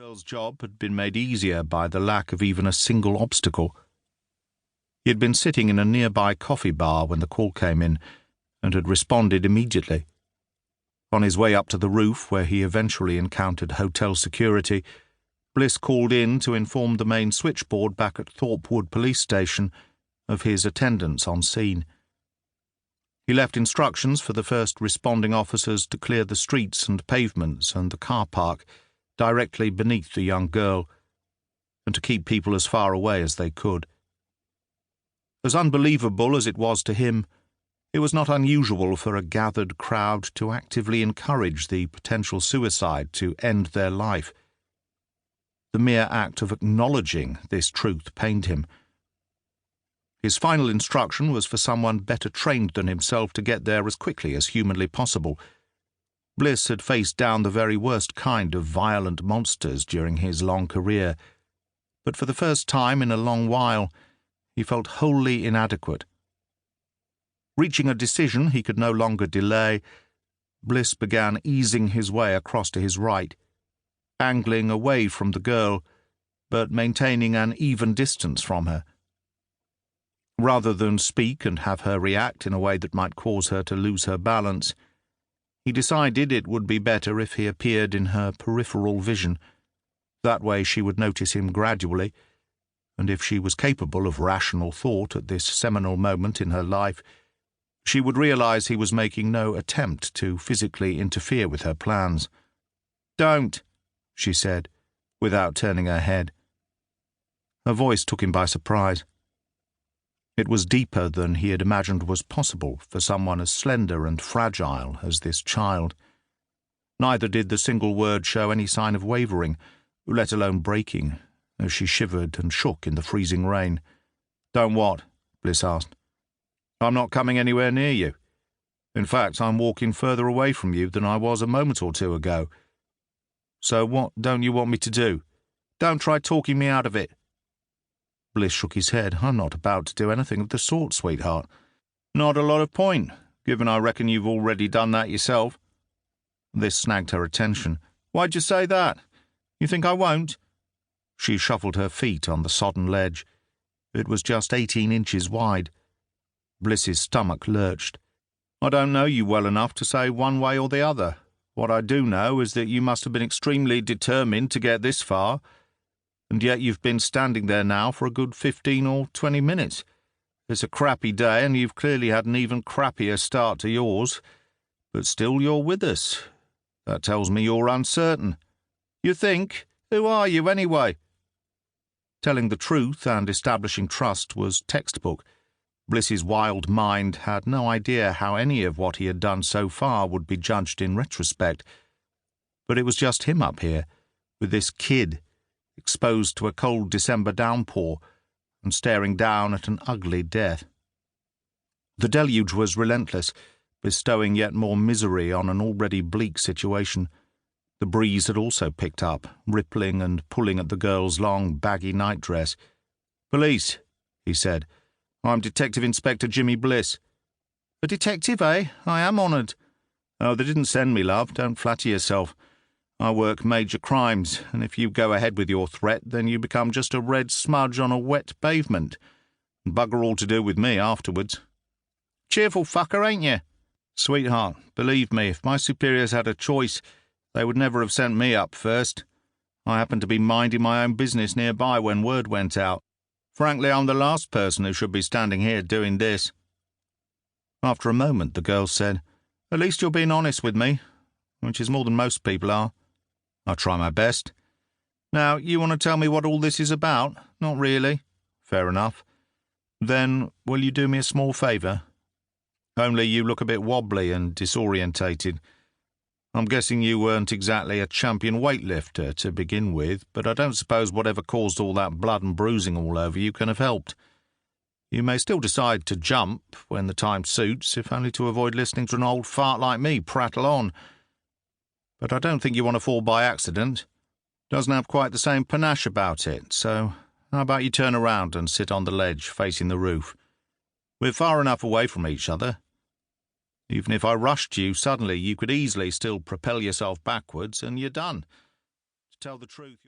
girl's job had been made easier by the lack of even a single obstacle. He had been sitting in a nearby coffee bar when the call came in, and had responded immediately. On his way up to the roof, where he eventually encountered hotel security, Bliss called in to inform the main switchboard back at Thorpewood Police Station of his attendance on scene. He left instructions for the first responding officers to clear the streets and pavements and the car park directly beneath the young girl, and to keep people as far away as they could. As unbelievable as it was to him, it was not unusual for a gathered crowd to actively encourage the potential suicide to end their life. The mere act of acknowledging this truth pained him. His final instruction was for someone better trained than himself to get there as quickly as humanly possible. Bliss had faced down the very worst kind of violent monsters during his long career, but for the first time in a long while, he felt wholly inadequate. Reaching a decision he could no longer delay, Bliss began easing his way across to his right, angling away from the girl, but maintaining an even distance from her. Rather than speak and have her react in a way that might cause her to lose her balance, he decided it would be better if he appeared in her peripheral vision. That way she would notice him gradually, and if she was capable of rational thought at this seminal moment in her life, she would realize he was making no attempt to physically interfere with her plans. "Don't," she said, without turning her head. Her voice took him by surprise. It was deeper than he had imagined was possible for someone as slender and fragile as this child. Neither did the single word show any sign of wavering, let alone breaking, as she shivered and shook in the freezing rain. "Don't what?" Bliss asked. "I'm not coming anywhere near you. In fact, I'm walking further away from you than I was a moment or two ago. So what don't you want me to do? Don't try talking me out of it." Bliss shook his head. "I'm not about to do anything of the sort, sweetheart. Not a lot of point, given I reckon you've already done that yourself." This snagged her attention. "Why'd you say that? You think I won't?" She shuffled her feet on the sodden ledge. It was just 18 inches wide. Bliss's stomach lurched. "I don't know you well enough to say one way or the other. What I do know is that you must have been extremely determined to get this far, and yet you've been standing there now for a good 15 or 20 minutes. It's a crappy day, and you've clearly had an even crappier start to yours, but still you're with us. That tells me you're uncertain. You think? Who are you, anyway?" Telling the truth and establishing trust was textbook. Bliss's wild mind had no idea how any of what he had done so far would be judged in retrospect. But it was just him up here, with this kid, exposed to a cold December downpour, and staring down at an ugly death. The deluge was relentless, bestowing yet more misery on an already bleak situation. The breeze had also picked up, rippling and pulling at the girl's long, baggy nightdress. "Police," he said. "I'm Detective Inspector Jimmy Bliss." "A detective, eh? I am honoured." "Oh, they didn't send me, love. Don't flatter yourself. I work major crimes, and if you go ahead with your threat, then you become just a red smudge on a wet pavement. And bugger all to do with me afterwards." "Cheerful fucker, ain't you?" "Sweetheart, believe me, if my superiors had a choice, they would never have sent me up first. I happened to be minding my own business nearby when word went out. Frankly, I'm the last person who should be standing here doing this." After a moment, the girl said, "At least you're being honest with me, which is more than most people are." "I'll try my best." "Now, you want to tell me what all this is about? Not really." "Fair enough. Then, will you do me a small favour? Only you look a bit wobbly and disorientated. I'm guessing you weren't exactly a champion weightlifter to begin with, but I don't suppose whatever caused all that blood and bruising all over you can have helped. You may still decide to jump when the time suits, if only to avoid listening to an old fart like me prattle on. But I don't think you want to fall by accident. Doesn't have quite the same panache about it, so how about you turn around and sit on the ledge facing the roof? We're far enough away from each other. Even if I rushed you suddenly, you could easily still propel yourself backwards, and you're done. To tell the truth,